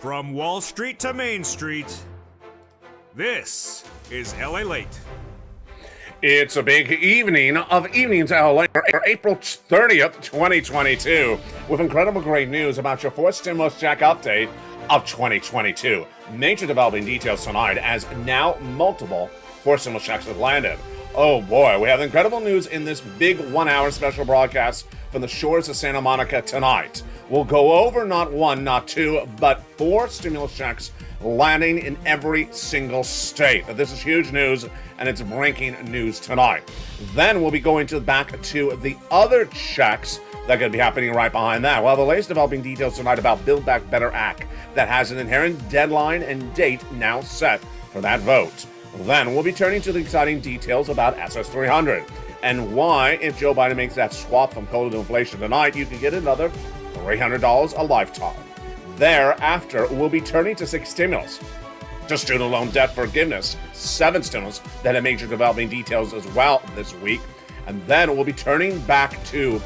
From Wall Street to Main Street, this is Lalate. It's a big evening of Evenings LA for April 30th, 2022, with incredible great news about your fourth stimulus check update of 2022. Major developing details tonight as now multiple fourth stimulus checks have landed. Oh boy, we have incredible news in this big 1 hour special broadcast from the shores of Santa Monica tonight. We'll go over not one, not two, but four stimulus checks landing in every single state. This is huge news, and it's breaking news tonight. Then we'll be going back to the other checks that are going to be happening right behind that. Well, the latest developing details tonight about Build Back Better Act that has an inherent deadline and date now set for that vote. Then we'll be turning to the exciting details about SS300 and why, if Joe Biden makes that swap from coal to inflation tonight, you can get another $300 a lifetime. Thereafter, we'll be turning to 6 stimulus, to student loan debt forgiveness, 7 stimulus that have major developing details as well this week. And then we'll be turning back to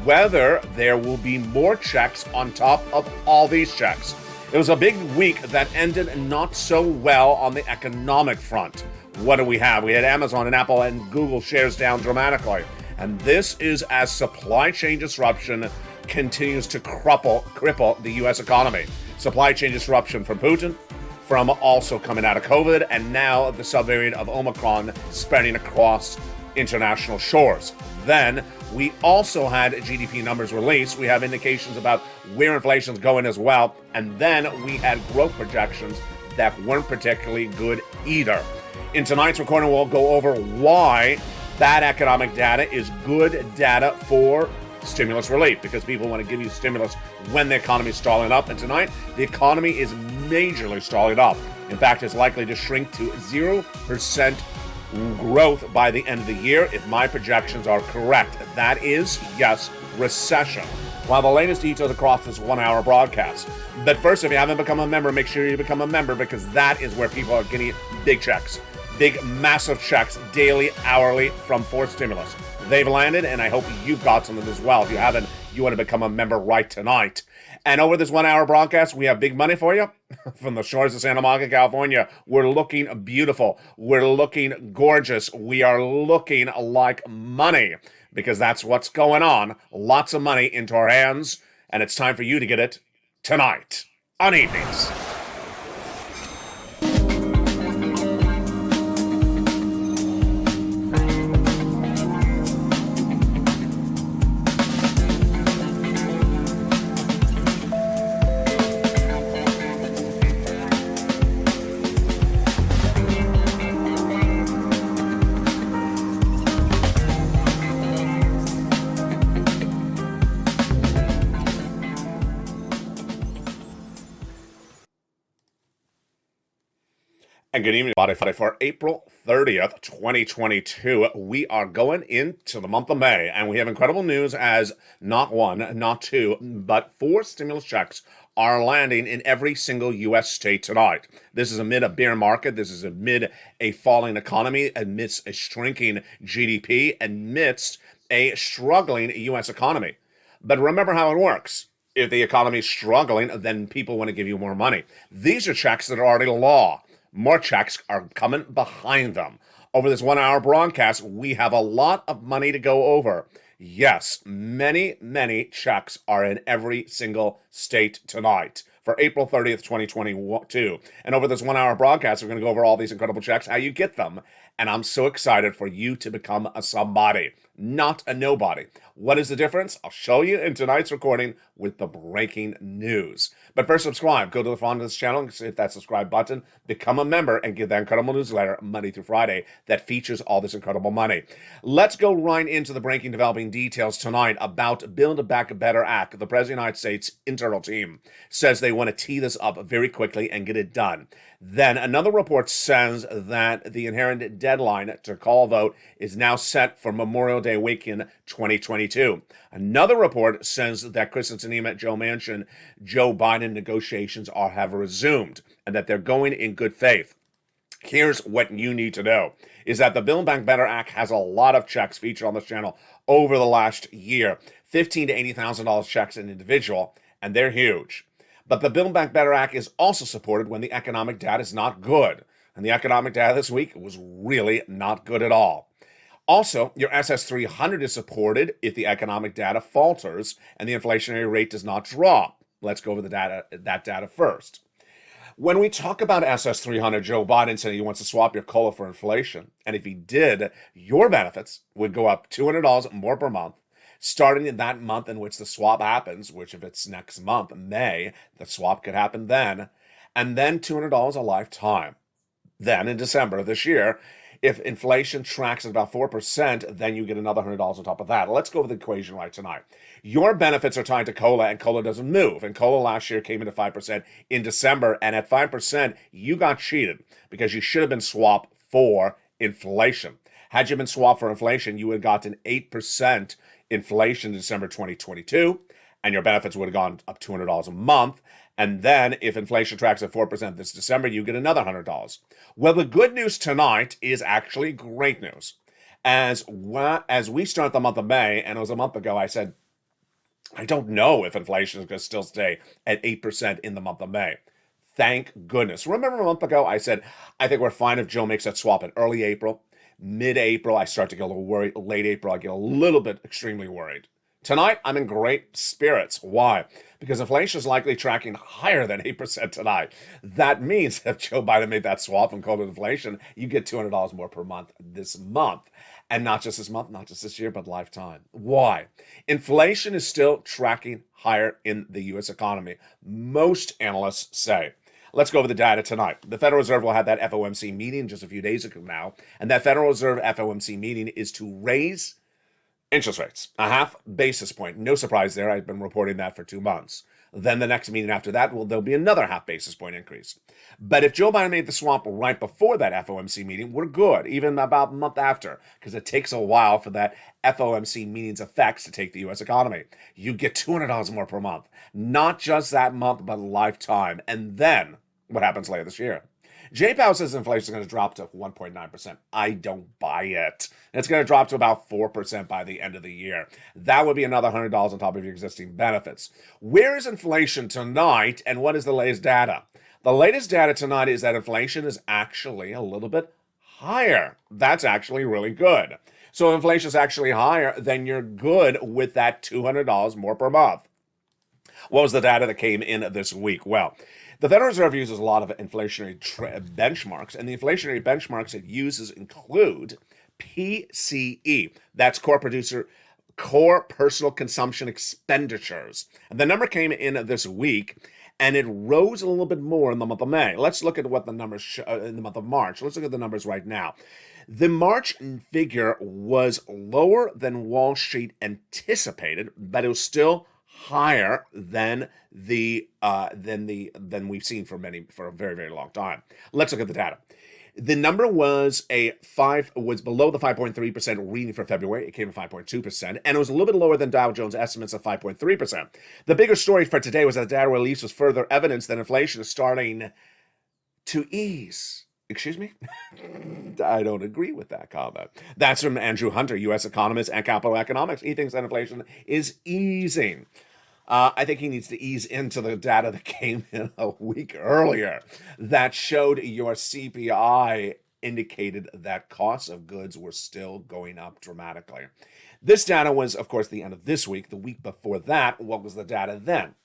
whether there will be more checks on top of all these checks. It was a big week that ended not so well on the economic front. What do we have? We had Amazon and Apple and Google shares down dramatically. And this is as supply chain disruption continues to cripple the U.S. economy. Supply chain disruption from Putin, from also coming out of COVID, and now the subvariant of Omicron spreading across international shores. Then we also had GDP numbers released. We have indications about where inflation's going as well. And then we had growth projections that weren't particularly good either. In tonight's recording, we'll go over why bad economic data is good data for stimulus relief, because people want to give you stimulus when the economy is stalling up. And tonight, the economy is majorly stalling up. In fact, it's likely to shrink to 0% growth by the end of the year, if my projections are correct. That is, yes, recession. While the latest details across this 1 hour broadcast. But first, if you haven't become a member, make sure you become a member, because that is where people are getting big checks. Big, massive checks, daily, hourly, from fourth stimulus. They've landed, and I hope you've got some of them as well. If you haven't, you want to become a member right tonight. And over this 1 hour broadcast, we have big money for you from the shores of Santa Monica, California. We're looking beautiful. We're looking gorgeous. We are looking like money, because that's what's going on. Lots of money into our hands, and it's time for you to get it tonight on Evenings. And good evening, everybody. For April 30th, 2022, we are going into the month of May, and we have incredible news as not one, not two, but 4 stimulus checks are landing in every single U.S. state tonight. This is amid a bear market. This is amid a falling economy, amidst a shrinking GDP, amidst a struggling U.S. economy. But remember how it works. If the economy is struggling, then people want to give you more money. These are checks that are already law. More checks are coming behind them. Over this 1 hour broadcast, we have a lot of money to go over. Yes, many, many checks are in every single state tonight for April 30th, 2022. And over this 1 hour broadcast, we're going to go over all these incredible checks, how you get them. And I'm so excited for you to become a somebody, not a nobody. What is the difference? I'll show you in tonight's recording with the breaking news. But first, subscribe. Go to the front of this channel, hit that subscribe button, become a member, and get that incredible newsletter Monday through Friday that features all this incredible money. Let's go right into the breaking developing details tonight about Build Back Better Act. The President of the United States internal team says they want to tee this up very quickly and get it done. Then another report says that the inherent deadline to call vote is now set for Memorial Day weekend 2022. Another report says that Kristen Sinema, Joe Manchin, Joe Biden negotiations have resumed and that they're going in good faith. Here's what you need to know, is that the Build Back Better Act has a lot of checks featured on this channel over the last year. $15,000 to $80,000 checks an individual, and they're huge. But the Build Back Better Act is also supported when the economic data is not good. And the economic data this week was really not good at all. Also, your SS300 is supported if the economic data falters and the inflationary rate does not drop. Let's go over that data first. When we talk about SS300, Joe Biden said he wants to swap your COLA for inflation. And if he did, your benefits would go up $200 more per month, starting in that month in which the swap happens, which if it's next month, May, the swap could happen then, and then $200 a lifetime. Then in December of this year, if inflation tracks at about 4%, then you get another $100 on top of that. Let's go over the equation right tonight. Your benefits are tied to COLA, and COLA doesn't move. And COLA last year came into 5% in December, and at 5%, you got cheated because you should have been swapped for inflation. Had you been swapped for inflation, you would have gotten 8% inflation in December 2022, and your benefits would have gone up $200 a month. And then if inflation tracks at 4% this December, you get another $100. Well, the good news tonight is actually great news. As we start the month of May, and it was a month ago, I said, I don't know if inflation is going to still stay at 8% in the month of May. Thank goodness. Remember a month ago, I said, I think we're fine if Joe makes that swap in early April. Mid-April, I start to get a little worried. Late April, I get a little bit extremely worried. Tonight, I'm in great spirits. Why? Because inflation is likely tracking higher than 8% tonight. That means if Joe Biden made that swap and called it inflation, you get $200 more per month this month. And not just this month, not just this year, but lifetime. Why? Inflation is still tracking higher in the U.S. economy, most analysts say. Let's go over the data tonight. The Federal Reserve will have that FOMC meeting just a few days ago now, and that Federal Reserve FOMC meeting is to raise interest rates, a half basis point. No surprise there. I've been reporting that for 2 months. Then the next meeting after that, there'll be another half basis point increase. But if Joe Biden made the swap right before that FOMC meeting, we're good, even about a month after, because it takes a while for that FOMC meeting's effects to take the U.S. economy. You get $200 more per month, not just that month, but lifetime. And then what happens later this year? Jay Powell says inflation is going to drop to 1.9%. I don't buy it. It's going to drop to about 4% by the end of the year. That would be another $100 on top of your existing benefits. Where is inflation tonight, and what is the latest data? The latest data tonight is that inflation is actually a little bit higher. That's actually really good. So if inflation is actually higher, then you're good with that $200 more per month. What was the data that came in this week? Well, the Federal Reserve uses a lot of inflationary benchmarks, and the inflationary benchmarks it uses include PCE. That's core personal consumption expenditures. And the number came in this week, and it rose a little bit more in the month of May. Let's look at what the numbers show in the month of March. Let's look at the numbers right now. The March figure was lower than Wall Street anticipated, but it was still higher than we've seen for a very, very long time. Let's look at the data. The number was below the 5.3% reading for February. It came at 5.2%, and it was a little bit lower than Dow Jones estimates of 5.3%. The bigger story for today was that the data release was further evidence that inflation is starting to ease. Excuse me? I don't agree with that comment. That's from Andrew Hunter, U.S. economist and Capital Economics. He thinks that inflation is easing. I think he needs to ease into the data that came in a week earlier that showed your CPI indicated that costs of goods were still going up dramatically. This data was, of course, the end of this week. The week before that, what was the data then?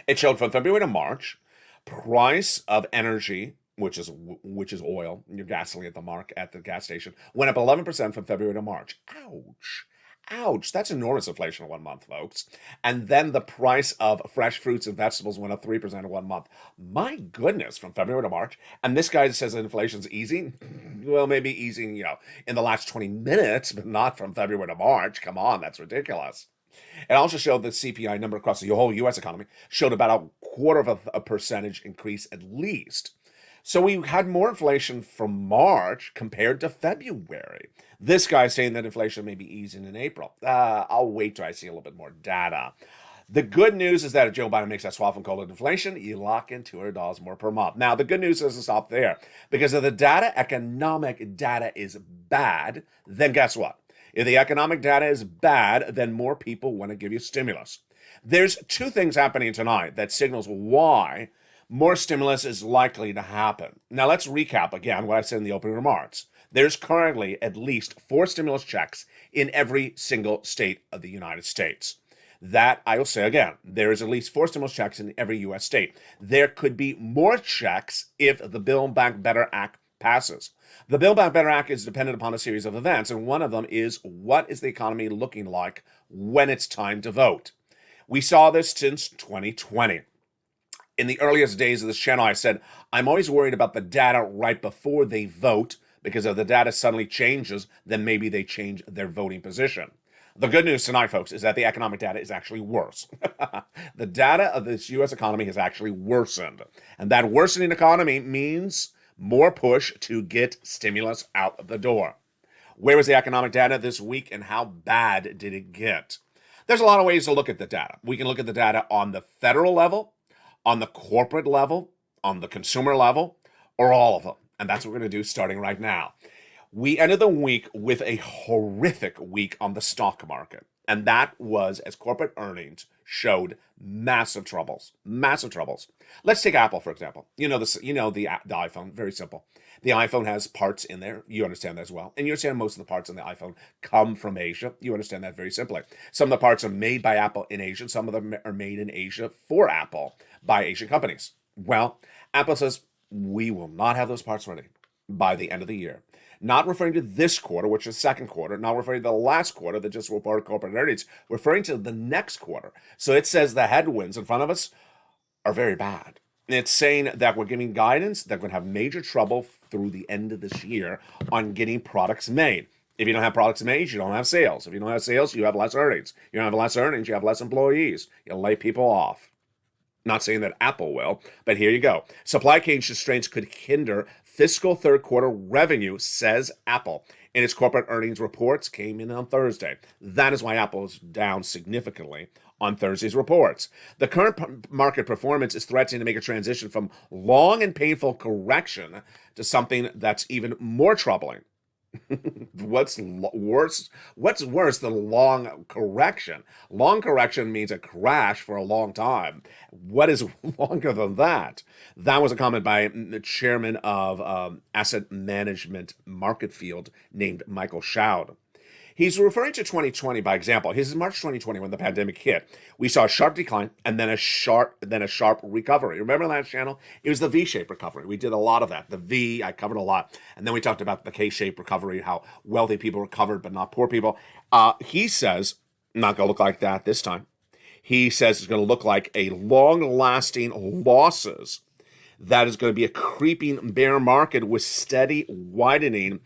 It showed from February to March, price of energy, which is oil, your gasoline at the gas station, went up 11% from February to March. Ouch. Ouch, that's enormous inflation in 1 month, folks. And then the price of fresh fruits and vegetables went up 3% in 1 month. My goodness, from February to March. And this guy says that inflation's easing. Well, maybe easing, in the last 20 minutes, but not from February to March. Come on, that's ridiculous. It also showed the CPI number across the whole U.S. economy showed about a 0.25% increase at least. So we had more inflation from March compared to February. This guy's saying that inflation may be easing in April. I'll wait till I see a little bit more data. The good news is that if Joe Biden makes that swap and call it inflation, you lock in $200 more per month. Now, the good news doesn't stop there. Because if the economic data is bad, then guess what? If the economic data is bad, then more people want to give you stimulus. There's two things happening tonight that signals why more stimulus is likely to happen. Now, let's recap again what I said in the opening remarks. There's currently at least 4 stimulus checks in every single state of the United States. That, I will say again, there is at least 4 stimulus checks in every U.S. state. There could be more checks if the Build Back Better Act passes. The Build Back Better Act is dependent upon a series of events, and one of them is what is the economy looking like when it's time to vote. We saw this since 2020. In the earliest days of this channel, I said, I'm always worried about the data right before they vote, because if the data suddenly changes, then maybe they change their voting position. The good news tonight, folks, is that the economic data is actually worse. The data of this U.S. economy has actually worsened. And that worsening economy means more push to get stimulus out the door. Where was the economic data this week, and how bad did it get? There's a lot of ways to look at the data. We can look at the data on the federal level, on the corporate level, on the consumer level, or all of them. And that's what we're going to do starting right now. We ended the week with a horrific week on the stock market. And that was as corporate earnings showed massive troubles. Massive troubles. Let's take Apple, for example. The iPhone, very simple. The iPhone has parts in there. You understand that as well. And you understand most of the parts on the iPhone come from Asia. You understand that very simply. Some of the parts are made by Apple in Asia. Some of them are made in Asia for Apple by Asian companies. Well, Apple says, we will not have those parts ready by the end of the year. Not referring to this quarter, which is second quarter, not referring to the last quarter that just reported corporate earnings, referring to the next quarter. So it says the headwinds in front of us are very bad. It's saying that we're giving guidance that we're going to have major trouble through the end of this year on getting products made. If you don't have products made, you don't have sales. If you don't have sales, you have less earnings. You don't have less earnings, you have less employees. You'll lay people off. Not saying that Apple will, but here you go. Supply chain constraints could hinder fiscal third quarter revenue, says Apple. And its corporate earnings reports came in on Thursday. That is why Apple is down significantly on Thursday's reports. The current market performance is threatening to make a transition from long and painful correction to something that's even more troubling. What's worse than long correction? Long correction means a crash for a long time. What is longer than that? That was a comment by the chairman of asset management market field named Michael Schaud. He's referring to 2020 by example. His is March 2020 when the pandemic hit. We saw a sharp decline and then a sharp recovery. Remember last channel? It was the V-shaped recovery. We did a lot of that. The V, I covered a lot. And then we talked about the K-shaped recovery, how wealthy people recovered but not poor people. He says, not going to look like that this time. He says it's going to look like a long-lasting losses. That is going to be a creeping bear market with steady widening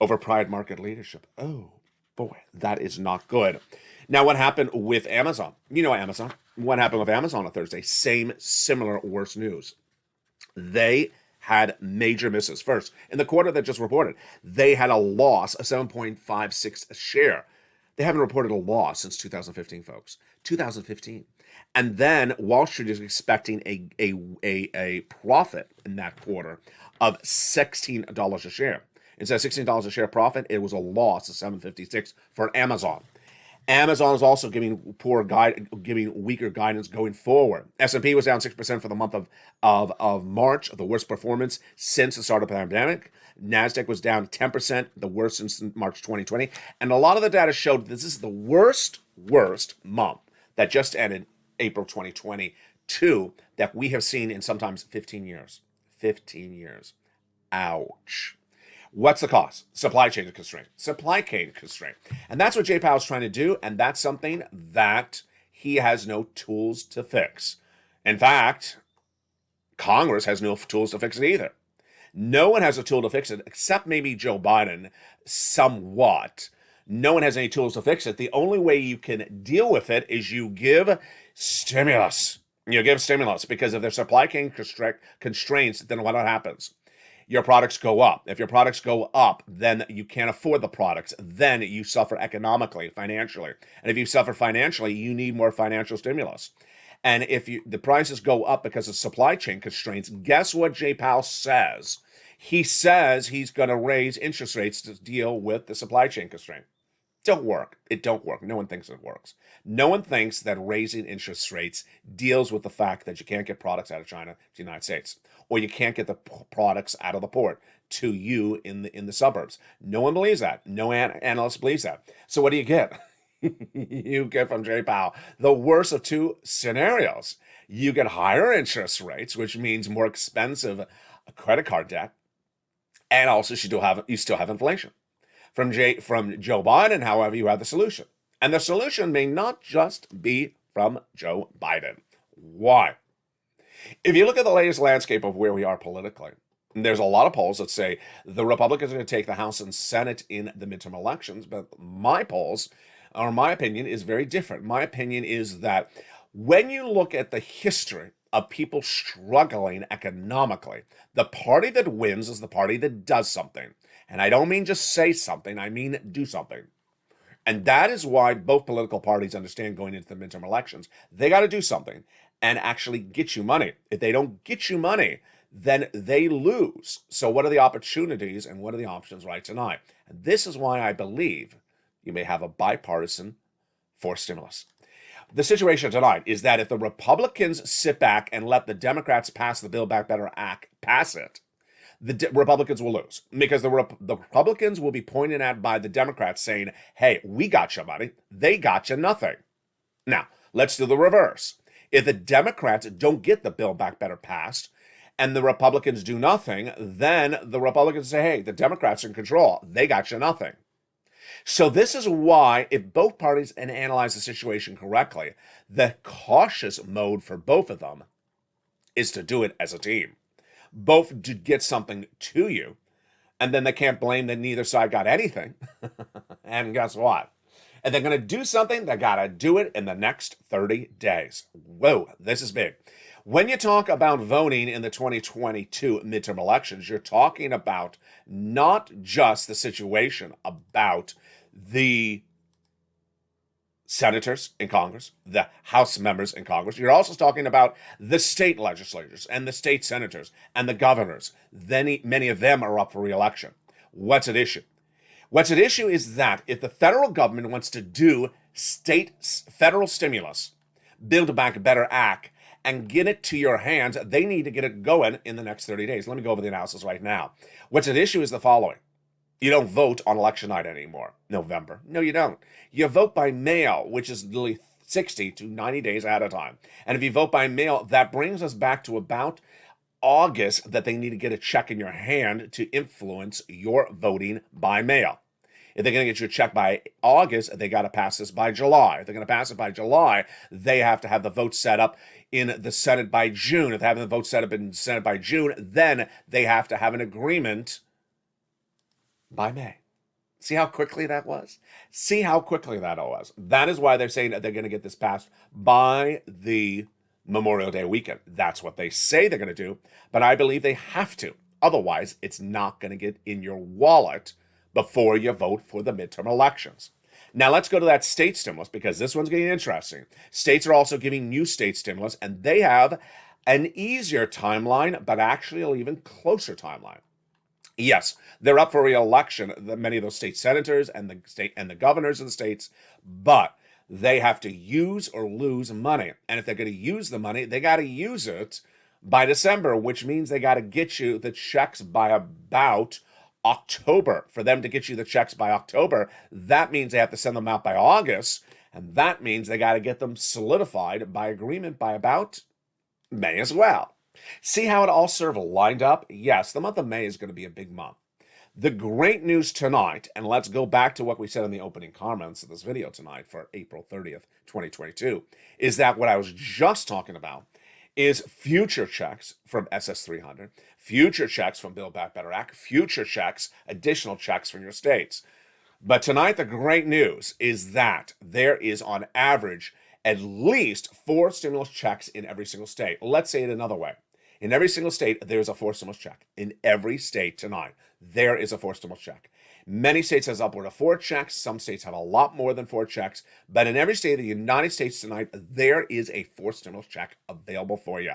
over prior market leadership. Oh. Boy, that is not good. Now, what happened with Amazon? You know Amazon. What happened with Amazon on Thursday? Similar, worse news. They had major misses. First, in the quarter that just reported, they had a loss of 7.56 a share. They haven't reported a loss since 2015, folks. 2015. And then Wall Street is expecting a profit in that quarter of $16 a share. Instead of $16 a share profit, it was a loss of $7.56 for Amazon. Amazon is also giving weaker guidance going forward. S&P was down 6% for the month of March, the worst performance since the start of the pandemic. NASDAQ was down 10%, the worst since March 2020. And a lot of the data showed this is the worst month that just ended, April 2022, that we have seen in sometimes 15 years. 15 years. Ouch. What's the cause? Supply chain constraint. And that's what Jay Powell's trying to do, and that's something that he has no tools to fix. In fact, Congress has no tools to fix it either. No one has a tool to fix it, except maybe Joe Biden, somewhat. No one has any tools to fix it. The only way you can deal with it is you give stimulus. You give stimulus, because if there's supply chain constraints, then what happens? Your products go up. If your products go up, then you can't afford the products. Then you suffer economically, financially. And if you suffer financially, you need more financial stimulus. And if the prices go up because of supply chain constraints, guess what Jay Powell says? He says he's going to raise interest rates to deal with the supply chain constraint. Don't work. It don't work. No one thinks it works. No one thinks that raising interest rates deals with the fact that you can't get products out of China to the United States, or you can't get the products out of the port to you in the suburbs. No one believes that. No analyst believes that. So what do you get? You get from Jay Powell the worst of two scenarios. You get higher interest rates, which means more expensive credit card debt, and also you still have inflation. From Joe Biden, however, you have the solution. And the solution may not just be from Joe Biden. Why? If you look at the latest landscape of where we are politically, there's a lot of polls that say the Republicans are going to take the House and Senate in the midterm elections, but my polls, or my opinion, is very different. My opinion is that when you look at the history of people struggling economically, the party that wins is the party that does something. And I don't mean just say something, I mean do something. And that is why both political parties understand going into the midterm elections, they got to do something and actually get you money. If they don't get you money, then they lose. So what are the opportunities and what are the options right tonight? And this is why I believe you may have a bipartisan forced stimulus. The situation tonight is that if the Republicans sit back and let the Democrats pass the Build Back Better Act, pass it, the Republicans will lose, because the Republicans will be pointed at by the Democrats saying, hey, we got you money, they got you nothing. Now, let's do the reverse. If the Democrats don't get the Build Back Better passed and the Republicans do nothing, then the Republicans say, hey, the Democrats are in control, they got you nothing. So this is why, if both parties analyze the situation correctly, the cautious mode for both of them is to do it as a team. Both to get something to you, and then they can't blame that neither side got anything. And guess what? If they're going to do something, they got to do it in the next 30 days. Whoa, this is big. When you talk about voting in the 2022 midterm elections, you're talking about not just the situation about the senators in Congress, the House members in Congress. You're also talking about the state legislators and the state senators and the governors. Then many of them are up for re-election. What's at issue? What's at issue is that if the federal government wants to do federal stimulus, Build Back Better Act, and get it to your hands, they need to get it going in the next 30 days. Let me go over the analysis right now. What's at issue is the following. You don't vote on election night anymore, November. No, you don't. You vote by mail, which is literally 60 to 90 days at a time. And if you vote by mail, that brings us back to about August that they need to get a check in your hand to influence your voting by mail. If they're going to get you a check by August, they got to pass this by July. If they're going to pass it by July, they have to have the vote set up in the Senate by June. If they have the vote set up in the Senate by June, then they have to have an agreement by May. See how quickly that was? See how quickly that was. That is why they're saying that they're going to get this passed by the Memorial Day weekend. That's what they say they're going to do, but I believe they have to. Otherwise, it's not going to get in your wallet before you vote for the midterm elections. Now let's go to that state stimulus, because this one's getting interesting. States are also giving new state stimulus, and they have an easier timeline, but actually an even closer timeline. Yes, they're up for re-election, many of those state senators and the governors of the states, but they have to use or lose money. And if they're going to use the money, they got to use it by December, which means they got to get you the checks by about October. For them to get you the checks by October, that means they have to send them out by August, and that means they got to get them solidified by agreement by about May as well. See how it all sort of lined up? Yes, the month of May is going to be a big month. The great news tonight, and let's go back to what we said in the opening comments of this video tonight for April 30th, 2022, is that what I was just talking about is future checks from SS300, future checks from Build Back Better Act, future checks, additional checks from your states. But tonight, the great news is that there is on average at least 4 stimulus checks in every single state. Let's say it another way. In every single state, there's a 4 stimulus check. In every state tonight, there is a 4 stimulus check. Many states has upward of 4 checks. Some states have a lot more than 4 checks. But in every state of the United States tonight, there is a 4 stimulus check available for you.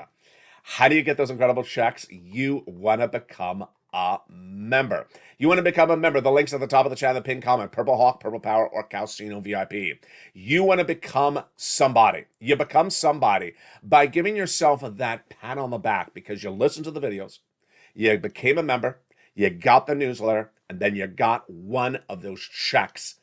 How do you get those incredible checks? You want to become a member. You want to become a member, the link's at the top of the chat, the pinned comment, Purple Hawk, Purple Power, or Calcino VIP. You want to become somebody. You become somebody by giving yourself that pat on the back because you listened to the videos, you became a member, you got the newsletter, and then you got one of those checks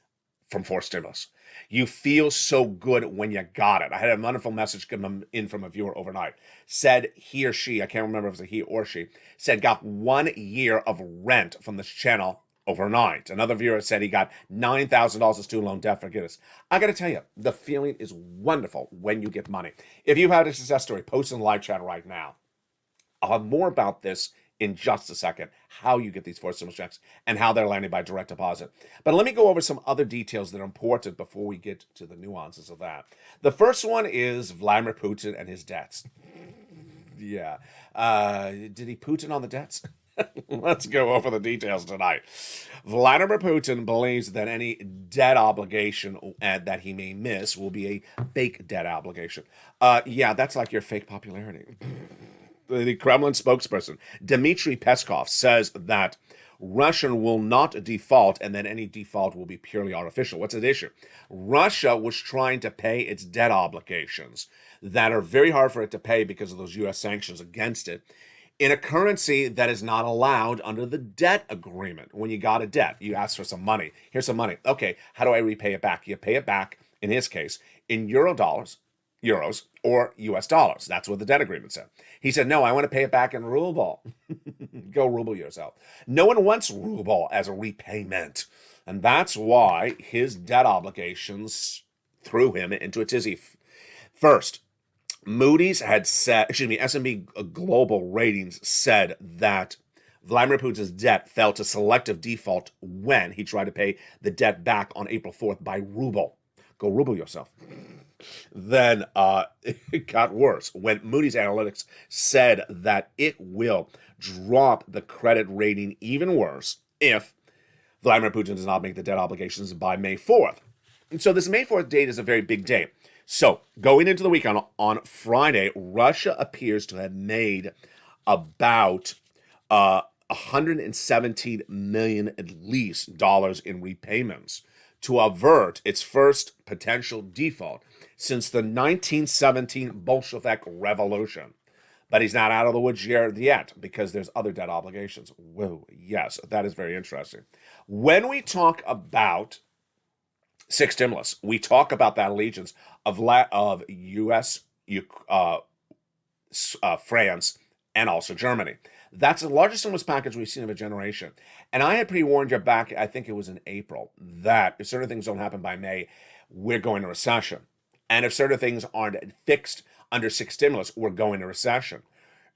from Force Stimulus. You feel so good when you got it. I had a wonderful message come in from a viewer overnight. Said he or she, I can't remember if it was a he or she, said got 1 year of rent from this channel overnight. Another viewer said he got $9,000 of student loan debt forgiveness. I got to tell you, the feeling is wonderful when you get money. If you've had a success story, post in the live chat right now. I'll have more about this in just a second, how you get these Force Stimulus checks and how they're landed by direct deposit. But let me go over some other details that are important before we get to the nuances of that. The first one is Vladimir Putin and his debts. Yeah. Did he Putin on the debts? Let's go over the details tonight. Vladimir Putin believes that any debt obligation that he may miss will be a fake debt obligation. Yeah, that's like your fake popularity. The Kremlin spokesperson, Dmitry Peskov, says that Russia will not default and that any default will be purely artificial. What's at issue? Russia was trying to pay its debt obligations that are very hard for it to pay because of those U.S. sanctions against it in a currency that is not allowed under the debt agreement. When you got a debt, you ask for some money. Here's some money. Okay, how do I repay it back? You pay it back, in his case, in euros, or US dollars. That's what the debt agreement said. He said, no, I want to pay it back in ruble. Go ruble yourself. No one wants ruble as a repayment. And that's why his debt obligations threw him into a tizzy. First, Moody's had said, S&P Global Ratings said that Vladimir Putin's debt fell to selective default when he tried to pay the debt back on April 4th by ruble. Go ruble yourself. Then it got worse when Moody's Analytics said that it will drop the credit rating even worse if Vladimir Putin does not make the debt obligations by May 4th. And so this May 4th date is a very big day. So going into the week on Friday, Russia appears to have made about 117 million at least dollars in repayments to avert its first potential default since the 1917 Bolshevik Revolution. But he's not out of the woods yet because there's other debt obligations. Whoa, yes, that is very interesting. When we talk about six stimulus, we talk about that allegiance of U.S., France, and also Germany. That's the largest stimulus package we've seen of a generation. And I had pre-warned you back, I think it was in April, that if certain things don't happen by May, we're going to recession. And if certain things aren't fixed under six stimulus, we're going to recession.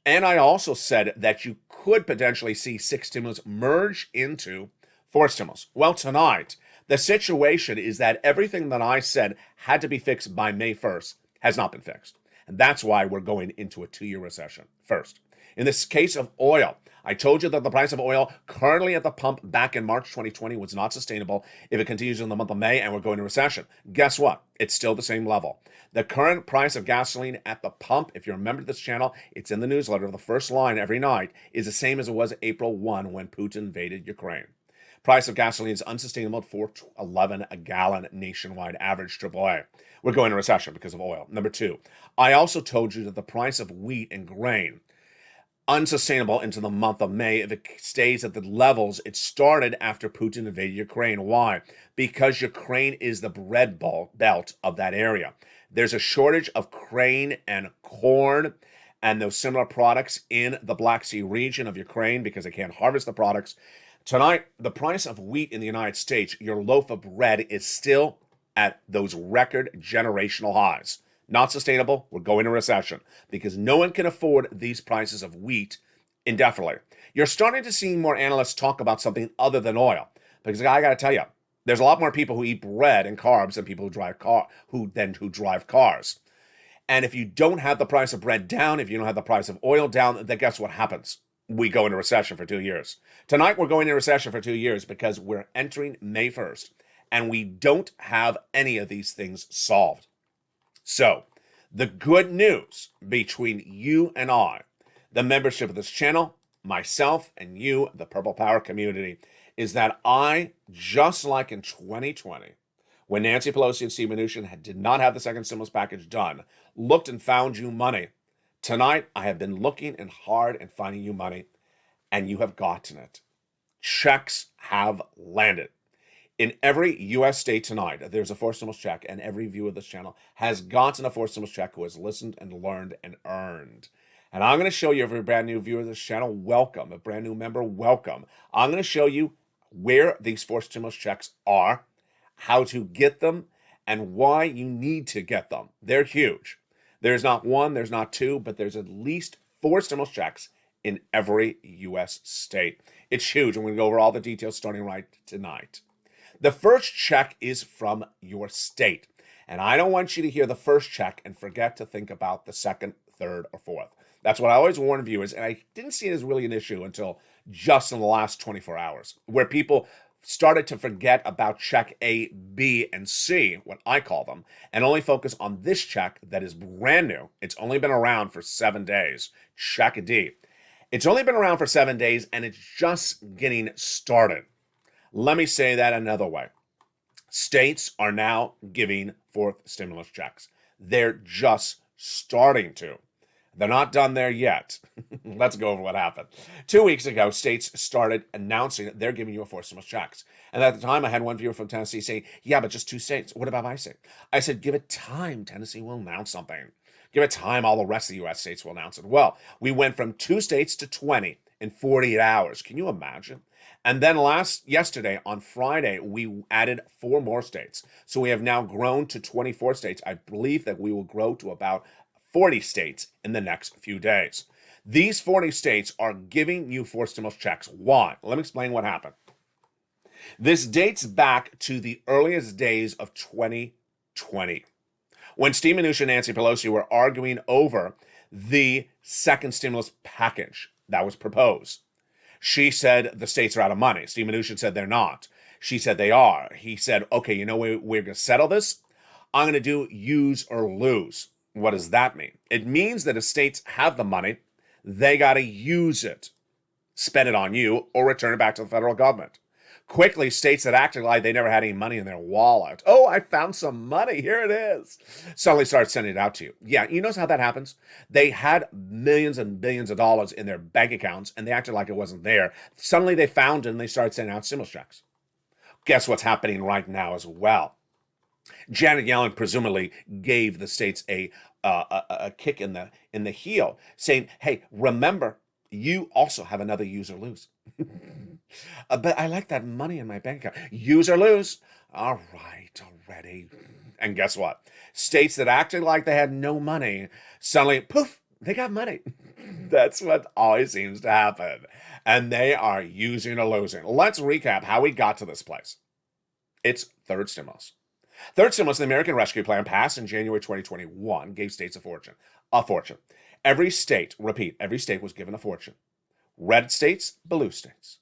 And I also said that you could potentially see six stimulus merge into four stimulus. Well, tonight, the situation is that everything that I said had to be fixed by May 1st has not been fixed. And that's why we're going into a 2-year recession first. In this case of oil, I told you that the price of oil currently at the pump back in March 2020 was not sustainable if it continues in the month of May and we're going to recession. Guess what? It's still the same level. The current price of gasoline at the pump, if you're a member of this channel, it's in the newsletter. The first line every night is the same as it was April 1 when Putin invaded Ukraine. Price of gasoline is unsustainable at $4.11 a gallon nationwide average AAA. We're going to recession because of oil. Number two, I also told you that the price of wheat and grain unsustainable into the month of May if it stays at the levels it started after Putin invaded Ukraine. Why? Because Ukraine is the bread belt of that area. There's a shortage of grain and corn and those similar products in the Black Sea region of Ukraine because they can't harvest the products. Tonight, the price of wheat in the United States, your loaf of bread, is still at those record generational highs. Not sustainable. We're going to recession because no one can afford these prices of wheat indefinitely. You're starting to see more analysts talk about something other than oil because I got to tell you, there's a lot more people who eat bread and carbs than people who drive cars. And if you don't have the price of bread down, if you don't have the price of oil down, then guess what happens? We go into recession for 2 years. Tonight, we're going into recession for 2 years because we're entering May 1st and we don't have any of these things solved. So, the good news between you and I, the membership of this channel, myself and you, the Purple Power community, is that I, just like in 2020, when Nancy Pelosi and Steve Mnuchin did not have the second stimulus package done, looked and found you money. Tonight, I have been looking and hard and finding you money, and you have gotten it. Checks have landed. In every U.S. state tonight, there's a fourth stimulus check, and every viewer of this channel has gotten a fourth stimulus check who has listened and learned and earned. And I'm going to show you, every brand new viewer of this channel, welcome. A brand new member, welcome. I'm going to show you where these fourth stimulus checks are, how to get them, and why you need to get them. They're huge. There's not one, there's not two, but there's at least four stimulus checks in every U.S. state. It's huge, and we're going to go over all the details starting right tonight. The first check is from your state. And I don't want you to hear the first check and forget to think about the second, third, or fourth. That's what I always warn viewers, and I didn't see it as really an issue until just in the last 24 hours, where people started to forget about check A, B, and C, what I call them, and only focus on this check that is brand new. It's only been around for 7 days, check D. It's only been around for 7 days, and it's just getting started. Let me say that another way. States are now giving fourth stimulus checks. They're just starting to. They're not done there yet. Let's go over what happened. 2 weeks ago, states started announcing that they're giving you a fourth stimulus checks. And at the time, I had one viewer from Tennessee saying, yeah, but just 2 states. What about my state? I said, give it time. Tennessee will announce something. Give it time. All the rest of the U.S. states will announce it. Well, we went from 2 states to 20 in 48 hours. Can you imagine? And then yesterday, on Friday, we added 4 more states. So we have now grown to 24 states. I believe that we will grow to about 40 states in the next few days. These 40 states are giving you fourth stimulus checks. Why? Let me explain what happened. This dates back to the earliest days of 2020, when Steve Mnuchin and Nancy Pelosi were arguing over the second stimulus package that was proposed. She said the states are out of money. Steve Mnuchin said they're not. She said they are. He said, okay, you know, we're going to settle this. I'm going to do use or lose. What does that mean? It means that if states have the money, they got to use it, spend it on you, or return it back to the federal government. Quickly, states that acted like they never had any money in their wallet. Oh, I found some money. Here it is. Suddenly start sending it out to you. Yeah, you know how that happens? They had millions and billions of dollars in their bank accounts, and they acted like it wasn't there. Suddenly they found it, and they started sending out stimulus checks. Guess what's happening right now as well? Janet Yellen presumably gave the states a kick in the heel, saying, hey, remember, you also have another use or lose. But I like that money in my bank account. Use or lose. All right, already. And guess what? States that acted like they had no money, suddenly, poof, they got money. That's what always seems to happen. And they are using or losing. Let's recap how we got to this place. It's third stimulus. Third stimulus, the American Rescue Plan, passed in January 2021, gave states a fortune. A fortune. Every state, repeat, every state was given a fortune. Red states, blue states.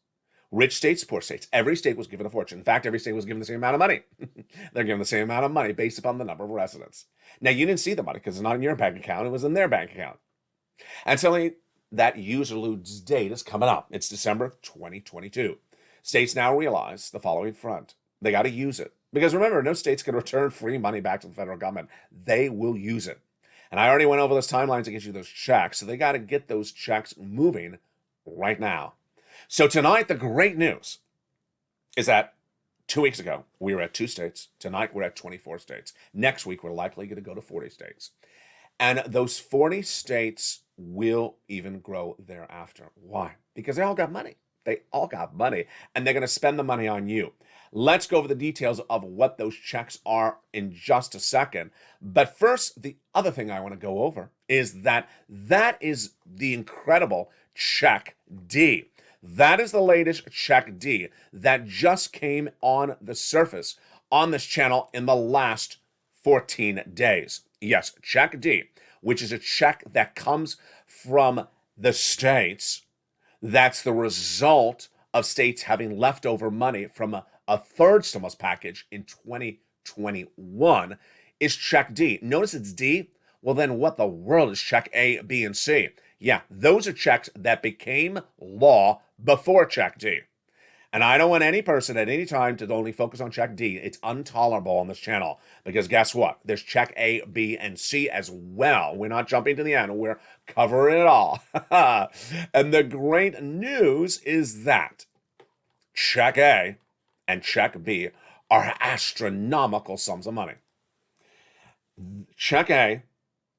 Rich states, poor states. Every state was given a fortune. In fact, every state was given the same amount of money. They're given the same amount of money based upon the number of residents. Now, you didn't see the money because it's not in your bank account. It was in their bank account. And suddenly, that use or lose date is coming up. It's December 2022. States now realize the following front. They got to use it. Because remember, no state's going to return free money back to the federal government. They will use it. And I already went over those timelines to get you those checks. So they got to get those checks moving right now. So tonight, the great news is that 2 weeks ago, we were at 2 states. Tonight, we're at 24 states. Next week, we're likely going to go to 40 states. And those 40 states will even grow thereafter. Why? Because they all got money. They all got money, and they're going to spend the money on you. Let's go over the details of what those checks are in just a second. But first, the other thing I want to go over is that is the incredible Check D. That is the latest Check D that just came on the surface on this channel in the last 14 days. Yes, Check D, which is a check that comes from the states. That's the result of states having leftover money from a third stimulus package in 2021 is Check D. Notice it's D. Well, then what the world is Check A, B, and C? Yeah, those are checks that became law before Check D. And I don't want any person at any time to only focus on Check D. It's intolerable on this channel because guess what? There's Check A, B, and C as well. We're not jumping to the end. We're covering it all. And the great news is that Check A and Check B are astronomical sums of money. Check A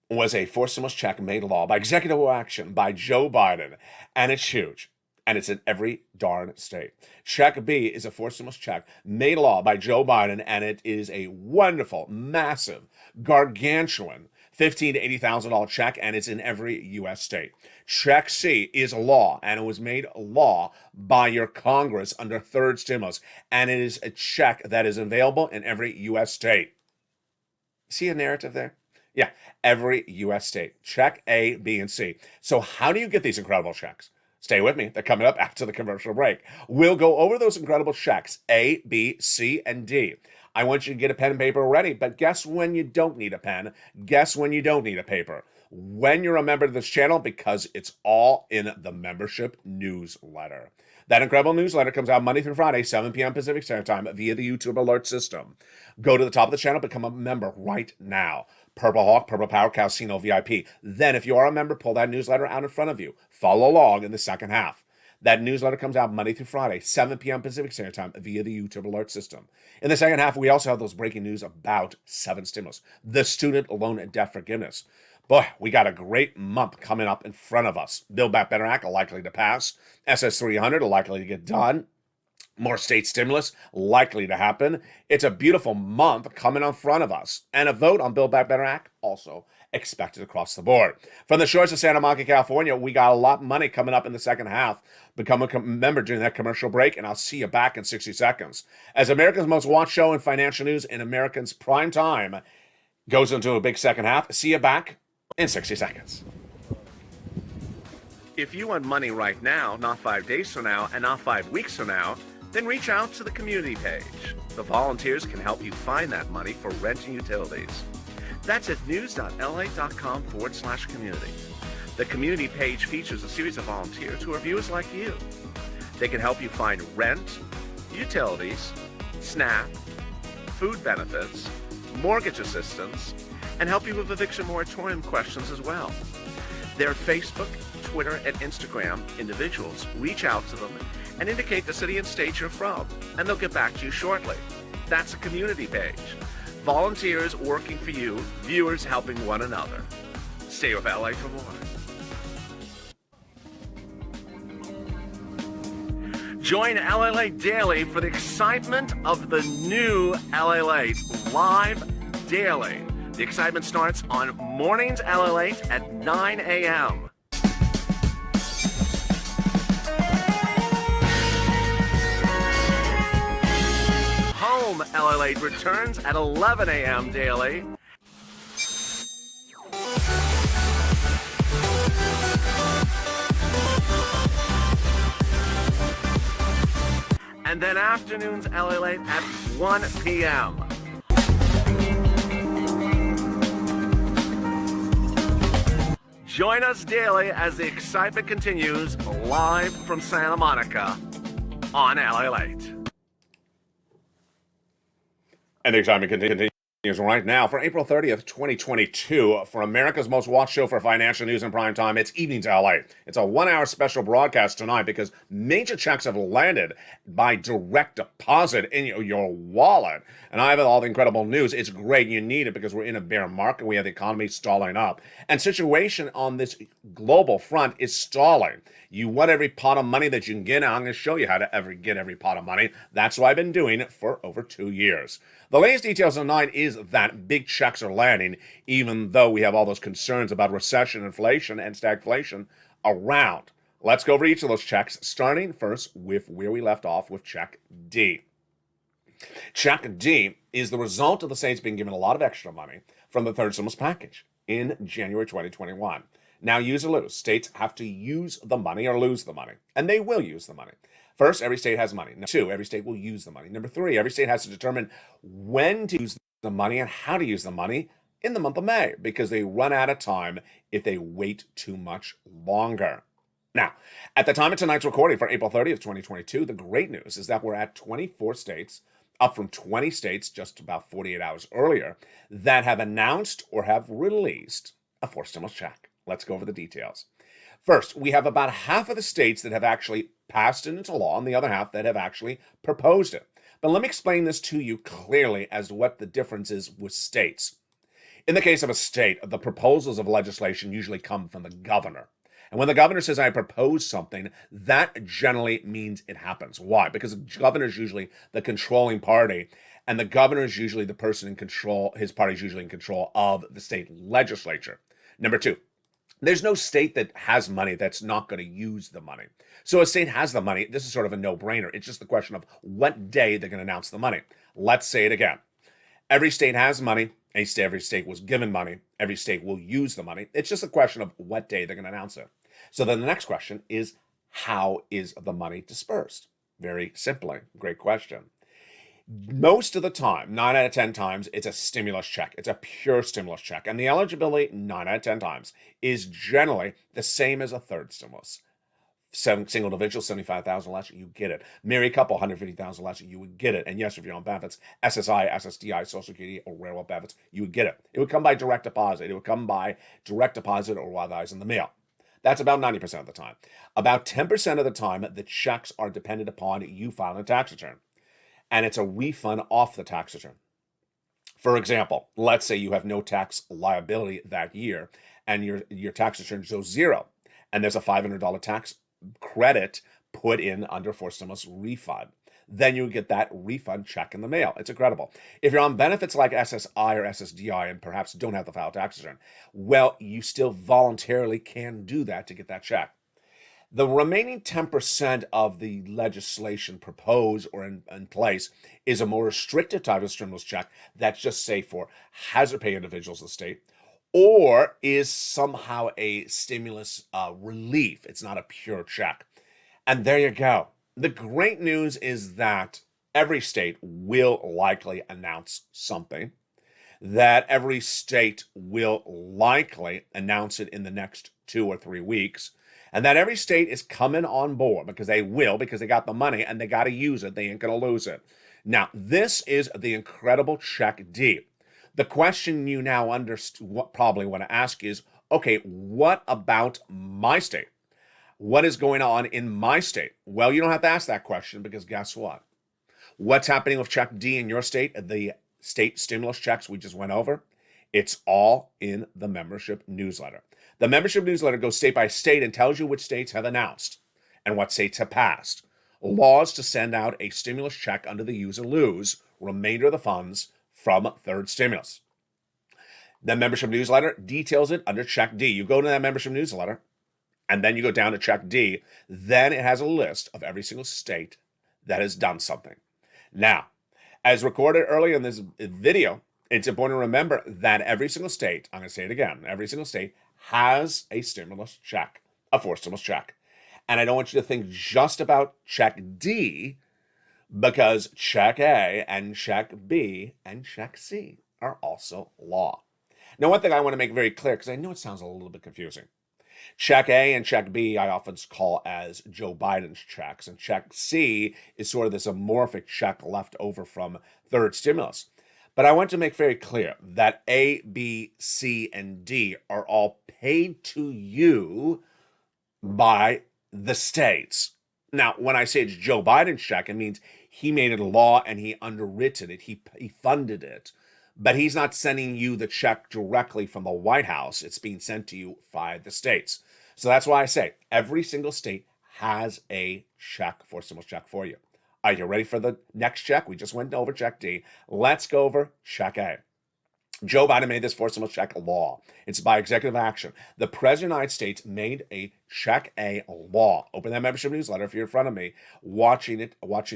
was a forced stimulus check made law by executive action by Joe Biden, and it's huge. And it's in every darn state. Check B is a forced stimulus check made law by Joe Biden, and it is a wonderful, massive, gargantuan $15,000 to $80,000 check, and it's in every U.S. state. Check C is a law, and it was made law by your Congress under third stimulus, and it is a check that is available in every U.S. state. See a narrative there? Yeah, every U.S. state. Check A, B, and C. So how do you get these incredible checks? Stay with me. They're coming up after the commercial break. We'll go over those incredible checks, A, B, C, and D. I want you to get a pen and paper ready, but guess when you don't need a pen? Guess when you don't need a paper? When you're a member of this channel, because it's all in the membership newsletter. That incredible newsletter comes out Monday through Friday, 7 p.m. Pacific Standard Time via the YouTube alert system. Go to the top of the channel, become a member right now. Purple Hawk, Purple Power, Casino VIP. Then, if you are a member, pull that newsletter out in front of you. Follow along in the second half. That newsletter comes out Monday through Friday, 7 p.m. Pacific Standard Time via the YouTube alert system. In the second half, we also have those breaking news about 7 stimulus, the student loan and debt forgiveness. Boy, we got a great month coming up in front of us. Build Back Better Act likely to pass. SS 300 likely to get done. More state stimulus likely to happen. It's a beautiful month coming in front of us. And a vote on Build Back Better Act also expected across the board. From the shores of Santa Monica, California, we got a lot of money coming up in the second half. Become a member during that commercial break, and I'll see you back in 60 seconds. As America's most watched show in financial news in Americans' prime time goes into a big second half, see you back in 60 seconds. If you want money right now, not 5 days from now, and not 5 weeks from now, then reach out to the community page. The volunteers can help you find that money for rent and utilities. That's at news.la.com/community. The community page features a series of volunteers who are viewers like you. They can help you find rent, utilities, SNAP, food benefits, mortgage assistance, and help you with eviction moratorium questions as well. Their Facebook, Twitter, and Instagram individuals reach out to them and indicate the city and state you're from, and they'll get back to you shortly. That's a community page. Volunteers working for you, viewers helping one another. Stay with LA for more. Join Lalate Daily for the excitement of the new Lalate live daily. The excitement starts on mornings Lalate at 9 a.m. Home Lalate returns at 11 a.m. daily. And then afternoons Lalate at 1 p.m. Join us daily as the excitement continues live from Santa Monica on Lalate. And the excitement continues right now for April 30th, 2022, for America's most watched show for financial news in prime time. It's Evenings LA. It's a 1-hour special broadcast tonight because major checks have landed by direct deposit in your wallet. And I have all the incredible news. It's great. You need it because we're in a bear market. We have the economy stalling up. And situation on this global front is stalling. You want every pot of money that you can get. I'm going to show you how to get every pot of money. That's what I've been doing for over 2 years. The latest details tonight is that big checks are landing, even though we have all those concerns about recession, inflation, and stagflation around. Let's go over each of those checks, starting first with where we left off with Check D. Check D is the result of the states being given a lot of extra money from the third stimulus package in January 2021. Now, use or lose. States have to use the money or lose the money, and they will use the money. First, every state has money. Number 2, every state will use the money. Number 3, every state has to determine when to use the money and how to use the money in the month of May because they run out of time if they wait too much longer. Now, at the time of tonight's recording for April 30th, 2022, the great news is that we're at 24 states, up from 20 states just about 48 hours earlier, that have announced or have released a forced stimulus check. Let's go over the details. First, we have about half of the states that have actually passed it into law and the other half that have actually proposed it. But let me explain this to you clearly as to what the difference is with states. In the case of a state, the proposals of legislation usually come from the governor. And when the governor says, I propose something, that generally means it happens. Why? Because the governor is usually the controlling party, and the governor is usually the person in control, his party is usually in control of the state legislature. Number two, there's no state that has money that's not going to use the money. So a state has the money. This is sort of a no-brainer. It's just the question of what day they're going to announce the money. Let's say it again. Every state has money. Every state was given money. Every state will use the money. It's just a question of what day they're going to announce it. So then the next question is, how is the money dispersed? Very simply, great question. Most of the time, 9 out of 10 times, it's a stimulus check. It's a pure stimulus check. And the eligibility, 9 out of 10 times, is generally the same as a third stimulus. Single individual, 75,000 less, you get it. Married couple, 150,000 less, you would get it. And yes, if you're on benefits, SSI, SSDI, Social Security, or railroad benefits, you would get it. It would come by direct deposit. It would come by direct deposit or otherwise in the mail. That's about 90% of the time. About 10% of the time, the checks are dependent upon you filing a tax return. And it's a refund off the tax return. For example, let's say you have no tax liability that year and your tax return shows zero, and there's a $500 tax credit put in under forced stimulus refund. Then you get that refund check in the mail. It's incredible. If you're on benefits like SSI or SSDI and perhaps don't have to file a tax return, well, you still voluntarily can do that to get that check. The remaining 10% of the legislation proposed or in place is a more restrictive type of stimulus check that's just say for hazard pay individuals in the state, or is somehow a stimulus relief. It's not a pure check. And there you go. The great news is that every state will likely announce something, that every state will likely announce it in the next 2 or 3 weeks, and that every state is coming on board because they got the money and they got to use it. They ain't going to lose it. Now, this is the incredible Check D. The question you now probably want to ask is, okay, what about my state? What is going on in my state? Well, you don't have to ask that question because guess what? What's happening with Check D in your state, the state stimulus checks we just went over? It's all in the membership newsletter. The membership newsletter goes state by state and tells you which states have announced and what states have passed laws to send out a stimulus check under the use or lose remainder of the funds from third stimulus. The membership newsletter details it under Check D. You go to that membership newsletter, and then you go down to Check D. Then it has a list of every single state that has done something. Now, as recorded earlier in this video, it's important to remember that every single state, I'm going to say it again, every single state has a stimulus check, a forced stimulus check. And I don't want you to think just about Check D, because Check A and Check B and Check C are also law. Now, one thing I want to make very clear, because I know it sounds a little bit confusing. Check A and Check B I often call as Joe Biden's checks, and Check C is sort of this amorphic check left over from third stimulus. But I want to make very clear that A, B, C, and D are all paid to you by the states. Now, when I say it's Joe Biden's check, it means he made it a law and he underwritten it. He funded it. But he's not sending you the check directly from the White House. It's being sent to you by the states. So that's why I say every single state has a check, forced stimulus check for you. Are you ready for the next check? We just went over Check D. Let's go over Check A. Joe Biden made this forced stimulus check law. It's by executive action. The President of the United States made a Check A law. Open that membership newsletter if you're in front of me watching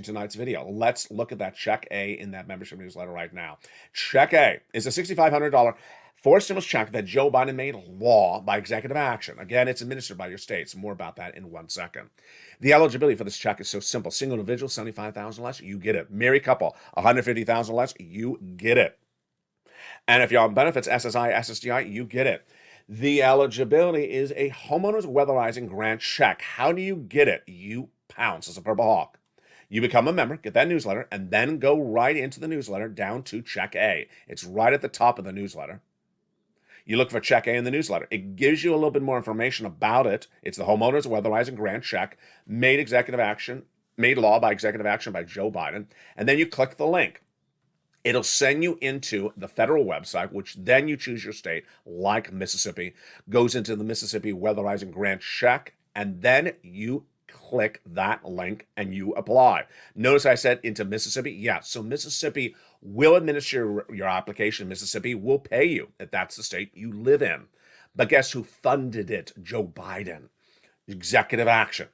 tonight's video. Let's look at that Check A in that membership newsletter right now. Check A is a $6,500 forced stimulus check that Joe Biden made law by executive action. Again, it's administered by your states. More about that in 1 second. The eligibility for this check is so simple. Single individual, $75,000 less, you get it. Married couple, $150,000 less, you get it. And if you're on benefits, SSI, SSDI, you get it. The eligibility is a homeowner's weatherizing grant check. How do you get it? You pounce as a Purple Hawk. You become a member, get that newsletter, and then go right into the newsletter down to Check A. It's right at the top of the newsletter. You look for Check A in the newsletter. It gives you a little bit more information about it. It's the homeowner's weatherizing grant check, made law by executive action by Joe Biden. And then you click the link. It'll send you into the federal website, which then you choose your state, like Mississippi, goes into the Mississippi weatherizing grant check, and then you click that link and you apply. Notice I said into Mississippi. Yeah, so Mississippi will administer your application. Mississippi will pay you if that's the state you live in. But guess who funded it? Joe Biden. Executive action.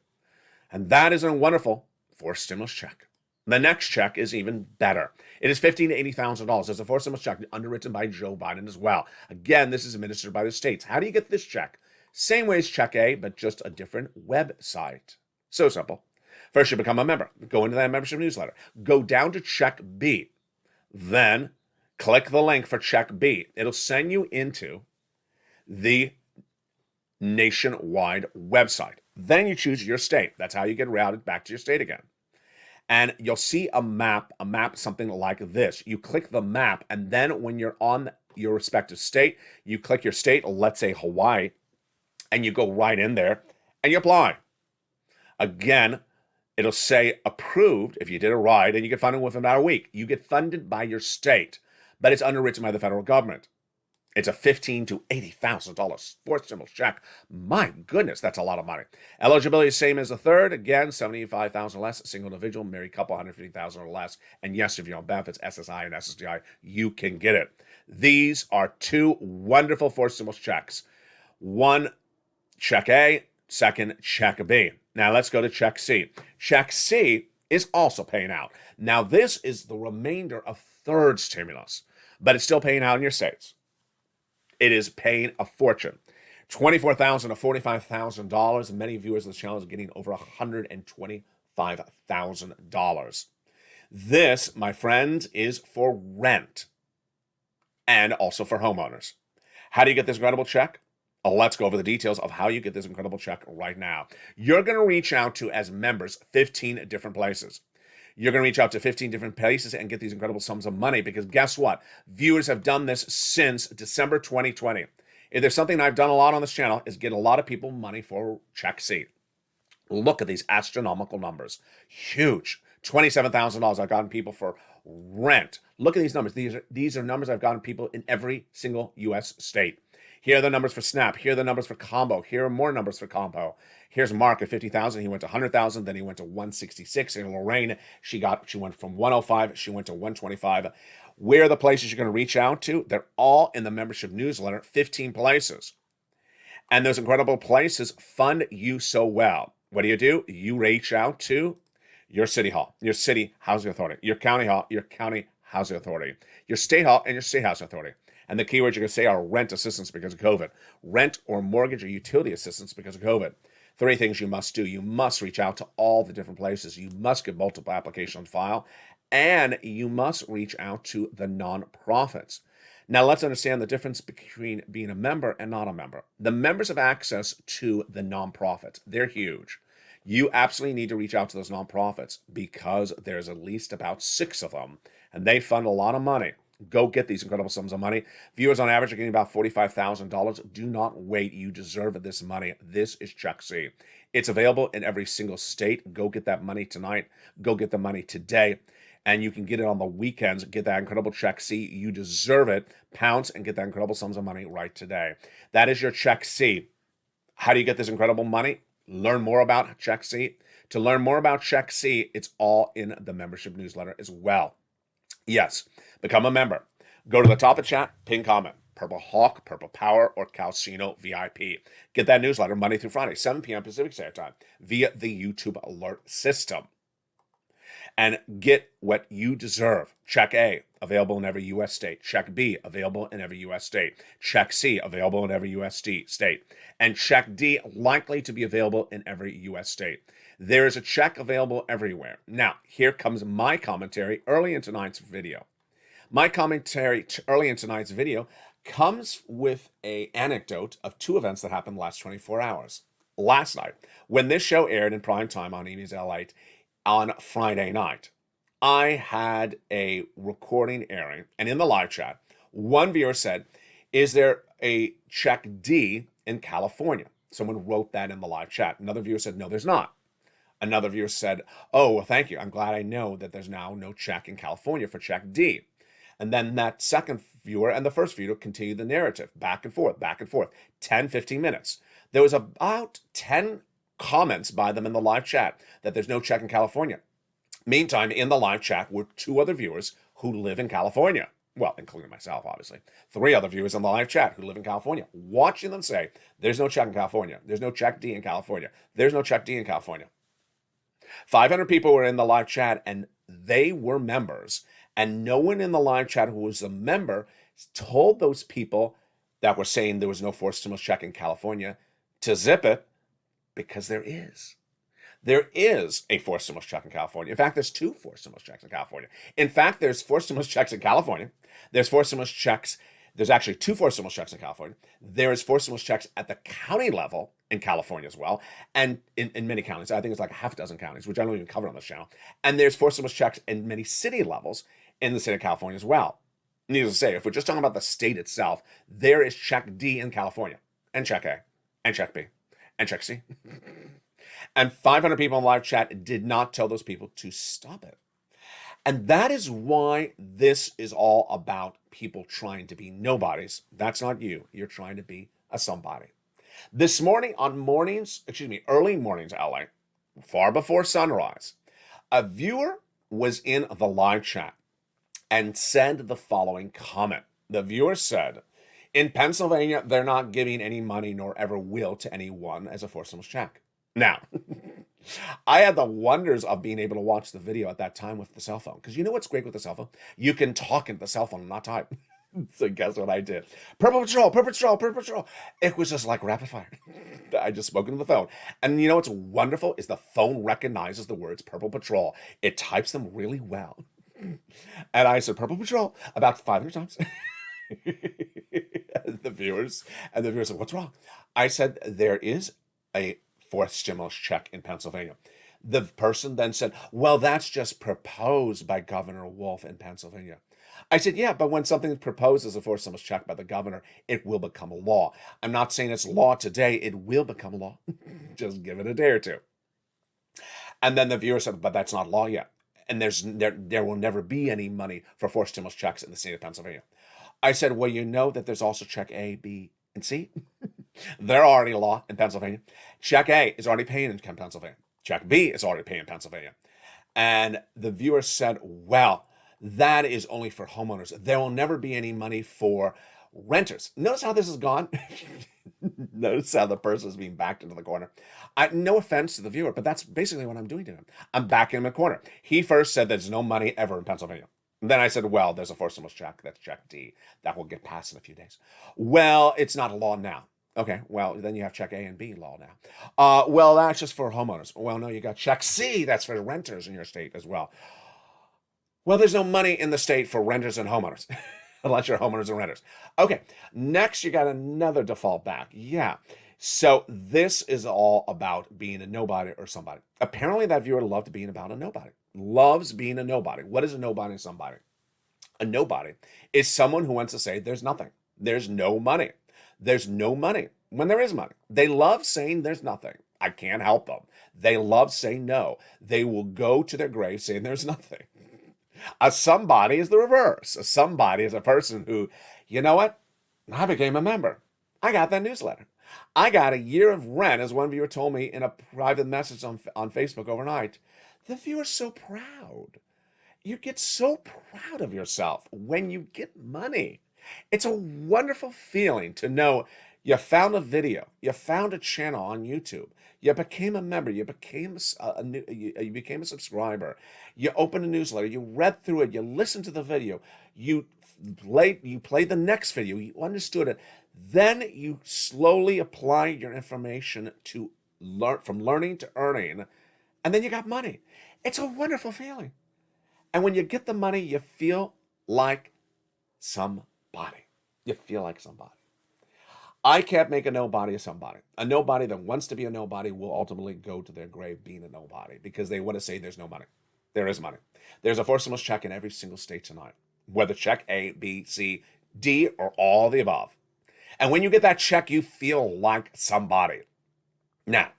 And that is a wonderful forced stimulus check. The next check is even better. It is $15,000 to $80,000. It's a forced stimulus check underwritten by Joe Biden as well. Again, this is administered by the states. How do you get this check? Same way as Check A, but just a different website. So simple. First, you become a member. Go into that membership newsletter. Go down to Check B. Then click the link for Check B. It'll send you into the nationwide website. Then you choose your state. That's how you get routed back to your state again. And you'll see a map something like this. You click the map, and then when you're on your respective state, you click your state, let's say Hawaii, and you go right in there and you apply. Again, it'll say approved if you did a ride, and you get funded within about a week. You get funded by your state, but it's underwritten by the federal government. It's a $15,000 to $80,000 forced stimulus check. My goodness, that's a lot of money. Eligibility is same as the third. Again, $75,000 less, single individual, married couple, $150,000 or less. And yes, if you're on benefits, SSI and SSDI, you can get it. These are two wonderful forced stimulus checks. One, Check A. Second, Check B. Now let's go to Check C. Check C is also paying out. Now this is the remainder of third stimulus, but it's still paying out in your states. It is paying a fortune. $24,000 to $45,000. Many viewers of the channel are getting over $125,000. This, my friends, is for rent and also for homeowners. How do you get this incredible check? Let's go over the details of how you get this incredible check right now. You're going to reach out to, as members, 15 different places. You're going to reach out to 15 different places and get these incredible sums of money, because guess what? Viewers have done this since December 2020. If there's something I've done a lot on this channel is get a lot of people money for Check C. Look at these astronomical numbers. Huge. $27,000 I've gotten people for rent. Look at these numbers. These are numbers I've gotten people in every single U.S. state. Here are the numbers for SNAP. Here are the numbers for combo. Here are more numbers for combo. Here's Mark at 50,000. He went to 100,000. Then he went to 166. And Lorraine, she went from 105. She went to 125. Where are the places you're going to reach out to? They're all in the membership newsletter. 15 places. And those incredible places fund you so well. What do? You reach out to your city hall, your city housing authority, your county hall, your county housing authority, your state hall, and your state housing authority. And the keywords you're going to say are rent assistance because of COVID, rent or mortgage or utility assistance because of COVID. 3 things you must do. You must reach out to all the different places. You must get multiple applications on file, and you must reach out to the nonprofits. Now, let's understand the difference between being a member and not a member. The members have access to the nonprofits. They're huge. You absolutely need to reach out to those nonprofits because there's at least about 6 of them, and they fund a lot of money. Go get these incredible sums of money. Viewers on average are getting about $45,000. Do not wait. You deserve this money. This is Check C. It's available in every single state. Go get that money tonight. Go get the money today. And you can get it on the weekends. Get that incredible Check C. You deserve it. Pounce and get that incredible sums of money right today. That is your Check C. How do you get this incredible money? Learn more about Check C. To learn more about Check C, it's all in the membership newsletter as well. Yes, become a member. Go to the top of chat, pin comment, Purple Hawk, Purple Power, or Calcino VIP. Get that newsletter Monday through Friday, 7 p.m. Pacific Standard Time, via the YouTube alert system. And get what you deserve. Check A, available in every U.S. state. Check B, available in every U.S. state. Check C, available in every U.S. state. And Check D, likely to be available in every U.S. state. There is a check available everywhere. Now, here comes my commentary early in tonight's video. My commentary early in tonight's video comes with a anecdote of two events that happened the last 24 hours. Last night, when this show aired in prime time on Amy's Lalate on Friday night, I had a recording airing, and in the live chat, one viewer said, "Is there a check D in California?" Someone wrote that in the live chat. Another viewer said, "No, there's not." Another viewer said, "Oh, well, thank you. I'm glad I know that there's now no check in California for check D." And then that second viewer and the first viewer continued the narrative back and forth, 10, 15 minutes. There was about 10 comments by them in the live chat that there's no check in California. Meantime, in the live chat were two other viewers who live in California. Well, including myself, obviously. Three other viewers in the live chat who live in California, watching them say, "There's no check in California. There's no check D in California. There's no check D in California." 500 people were in the live chat, and they were members. And no one in the live chat who was a member told those people that were saying there was no forced stimulus check in California to zip it, because there is. There is a forced stimulus check in California. In fact, there's two forced stimulus checks in California. In fact, there's forced stimulus checks in California. There's forced stimulus checks. There's actually two forced stimulus checks in California. There is forced stimulus checks at the county level in California as well. And in many counties, I think it's like a half a dozen counties, which I don't even cover on this channel. And there's forced stimulus checks in many city levels in the state of California as well. Needless to say, if we're just talking about the state itself, there is check D in California, and check A, and check B, and check C. And 500 people in live chat did not tell those people to stop it. And that is why this is all about people trying to be nobodies. That's not you. You're trying to be a somebody. This morning on early mornings, LA, far before sunrise, a viewer was in the live chat and said the following comment. The viewer said, "In Pennsylvania, they're not giving any money nor ever will to anyone as a forced stimulus check." Now, I had the wonders of being able to watch the video at that time with the cell phone. Because you know what's great with the cell phone? You can talk into the cell phone and not type. So guess what I did? Purple Patrol, Purple Patrol, Purple Patrol. It was just like rapid fire. I just spoke into the phone. And you know what's wonderful is the phone recognizes the words Purple Patrol. It types them really well. And I said, "Purple Patrol," about 500 times. The viewers said, "What's wrong?" I said, "There is a forced stimulus check in Pennsylvania." The person then said, "Well, that's just proposed by Governor Wolf in Pennsylvania." I said, "Yeah, but when something is proposed as a forced stimulus check by the governor, it will become a law. I'm not saying it's law today. It will become a law. Just give it a day or two." And then the viewer said, "But that's not law yet. And there will never be any money for forced stimulus checks in the state of Pennsylvania." I said, "Well, you know that there's also check A, B, and C. They're already law in Pennsylvania. Check A is already paying in Pennsylvania. Check B is already paying in Pennsylvania." And the viewer said, "Well, that is only for homeowners. There will never be any money for renters." Notice how this has gone. Notice how the person is being backed into the corner. No offense to the viewer, but that's basically what I'm doing to him. I'm backing him in the corner. He first said there's no money ever in Pennsylvania. Then I said, "Well, there's a forced stimulus check. That's check D. That will get passed in a few days." "Well, it's not a law now." "Okay, well, then you have check A and B law now." "Well, that's just for homeowners." "Well, no, you got check C. That's for renters in your state as well." "Well, there's no money in the state for renters and homeowners." Unless you're homeowners and renters. Okay, next you got another default back. Yeah, so this is all about being a nobody or somebody. Apparently that viewer loved being about a nobody. Loves being a nobody. What is a nobody and somebody? A nobody is someone who wants to say there's nothing. There's no money. There's no money when there is money. They love saying there's nothing. I can't help them. They love saying no. They will go to their grave saying there's nothing. A somebody is the reverse. A somebody is a person who, you know what? I became a member. I got that newsletter. I got a year of rent, as one viewer told me in a private message on Facebook overnight. The viewer's so proud. You get so proud of yourself when you get money. It's a wonderful feeling to know you found a video, you found a channel on YouTube, you became a member, you became you became a subscriber, you opened a newsletter, you read through it, you listened to the video, you played the next video, you understood it. Then you slowly apply your information to from learning to earning, and then you got money. It's a wonderful feeling. And when you get the money, you feel like somebody. You feel like somebody. I can't make a nobody a somebody. A nobody that wants to be a nobody will ultimately go to their grave being a nobody because they want to say there's no money. There is money. There's a fourth stimulus check in every single state tonight, whether check A, B, C, D, or all the above. And when you get that check, you feel like somebody. Now,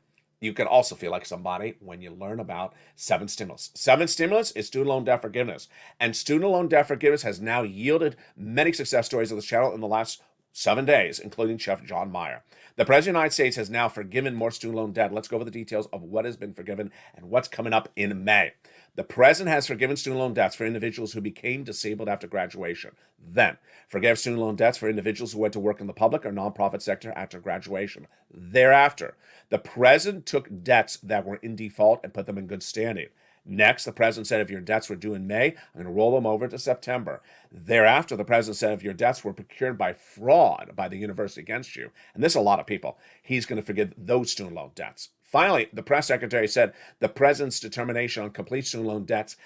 you can also feel like somebody when you learn about 7 stimulus. 7 stimulus is student loan debt forgiveness. And student loan debt forgiveness has now yielded many success stories on this channel in the last 7 days, including Chef John Meyer. The President of the United States has now forgiven more student loan debt. Let's go over the details of what has been forgiven and what's coming up in May. The President has forgiven student loan debts for individuals who became disabled after graduation. Then, forgave student loan debts for individuals who went to work in the public or nonprofit sector after graduation. Thereafter, the President took debts that were in default and put them in good standing. Next, the President said if your debts were due in May, I'm going to roll them over to September. Thereafter, the President said if your debts were procured by fraud by the university against you, and this is a lot of people, he's going to forgive those student loan debts. Finally, the press secretary said the President's determination on complete student loan debts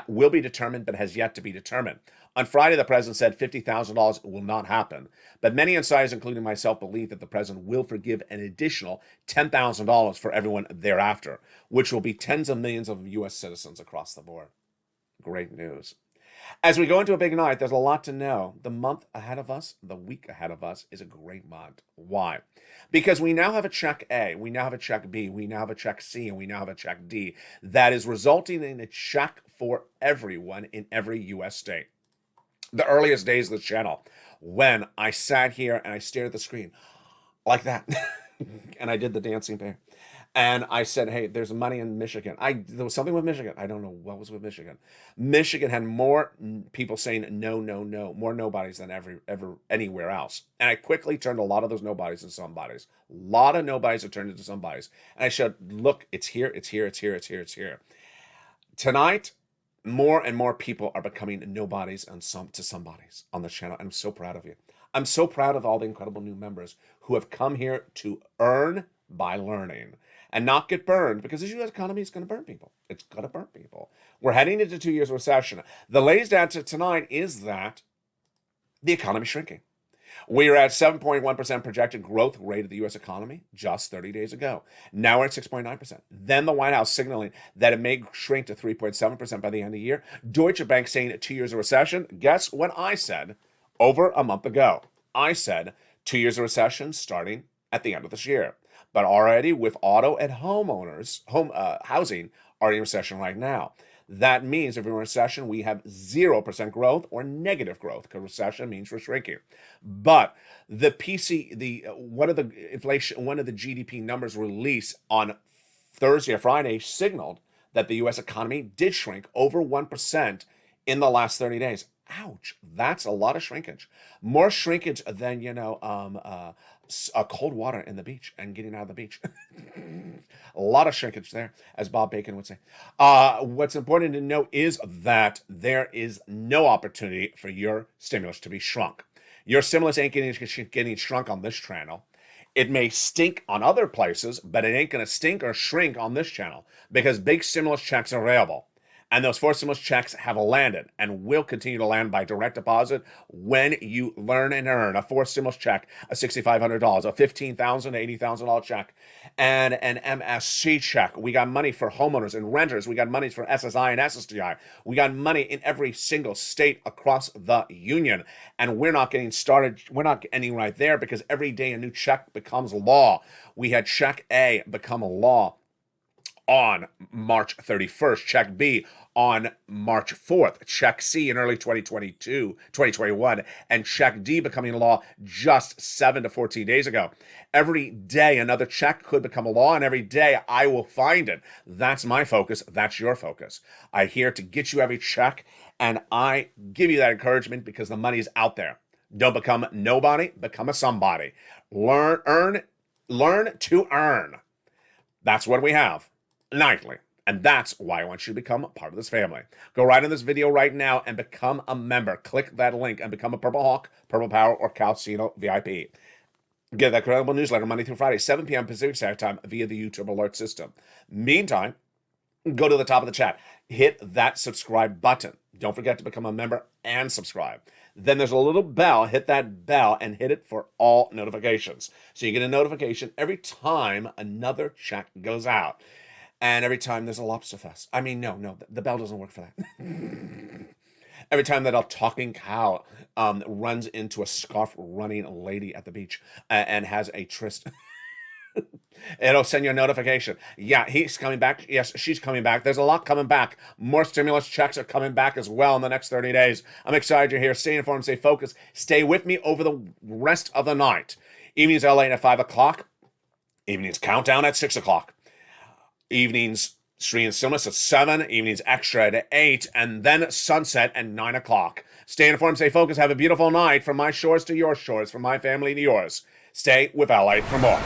will be determined but has yet to be determined. On Friday, the President said $50,000 will not happen, but many insiders, including myself, believe that the President will forgive an additional $10,000 for everyone thereafter, which will be tens of millions of U.S. citizens across the board. Great news. As we go into a big night, there's a lot to know. The month ahead of us, the week ahead of us is a great month. Why? Because we now have a check A, we now have a check B, we now have a check C, and we now have a check D that is resulting in a check for everyone in every U.S. state. The earliest days of the channel, when I sat here and I stared at the screen like that, and I did the dancing bear. And I said, hey, there's money in Michigan. There was something with Michigan. I don't know what was with Michigan. Michigan had more people saying no, no, no, more nobodies than ever anywhere else. And I quickly turned a lot of those nobodies into somebodies. A lot of nobodies have turned into somebodies. And I showed, look, it's here, it's here, it's here, it's here, it's here. Tonight, more and more people are becoming nobodies and to somebodies on this channel. I'm so proud of you. I'm so proud of all the incredible new members who have come here to earn by learning and not get burned, because this U.S. economy is going to burn people. It's going to burn people. We're heading into 2 years of recession. The latest data tonight is that the economy is shrinking. We are at 7.1% projected growth rate of the U.S. economy just 30 days ago. Now we're at 6.9%. Then the White House signaling that it may shrink to 3.7% by the end of the year. Deutsche Bank saying 2 years of recession. Guess what I said over a month ago? I said 2 years of recession starting at the end of this year. But already with auto and homeowners, housing are in recession right now. That means if we're in recession, we have 0% growth or negative growth, because recession means we're shrinking. But the one of the GDP numbers released on Thursday or Friday signaled that the U.S. economy did shrink over 1% in the last 30 days. Ouch, that's a lot of shrinkage. More shrinkage than, cold water in the beach and getting out of the beach. A lot of shrinkage there, as Bob Bacon would say. What's important to note is that there is no opportunity for your stimulus to be shrunk. Your stimulus ain't getting shrunk on this channel. It may stink on other places, but it ain't going to stink or shrink on this channel, because big stimulus checks are available. And those 4 stimulus checks have landed and will continue to land by direct deposit when you learn and earn a 4 stimulus check, a $6,500, a $15,000 to $80,000 check, and an MSC check. We got money for homeowners and renters. We got money for SSI and SSDI. We got money in every single state across the union. And we're not getting started. We're not ending right there, because every day a new check becomes law. We had check A become a law on March 31st, check B on March 4th, check C in early 2021, and check D becoming law just 7 to 14 days ago. Every day another check could become a law, and every day I will find it. That's my focus. That's your focus. I'm here to get you every check, and I give you that encouragement because the money is out there. Don't become nobody, become a somebody. Learn to earn. That's what we have nightly. And that's why I want you to become a part of this family. Go right in this video right now and become a member. Click that link and become a Purple Hawk, Purple Power, or Calcino VIP. Get that credible newsletter Monday through Friday, 7 p.m. Pacific Standard Time via the YouTube alert system. Meantime, go to the top of the chat. Hit that subscribe button. Don't forget to become a member and subscribe. Then there's a little bell. Hit that bell and hit it for all notifications. So you get a notification every time another check goes out. And every time there's a lobster fest. I mean, no, the bell doesn't work for that. Every time that a talking cow runs into a scarf-running lady at the beach and has a tryst, it'll send you a notification. Yeah, he's coming back. Yes, she's coming back. There's a lot coming back. More stimulus checks are coming back as well in the next 30 days. I'm excited you're here. Stay informed, stay focused. Stay with me over the rest of the night. Evenings LA at 5 o'clock. Evenings countdown at 6 o'clock. Evenings Street and Stillness at 7, evenings extra at 8, and then sunset at 9 o'clock. Stay informed, stay focused, have a beautiful night. From my shores to your shores, from my family to yours. Stay with LA for more.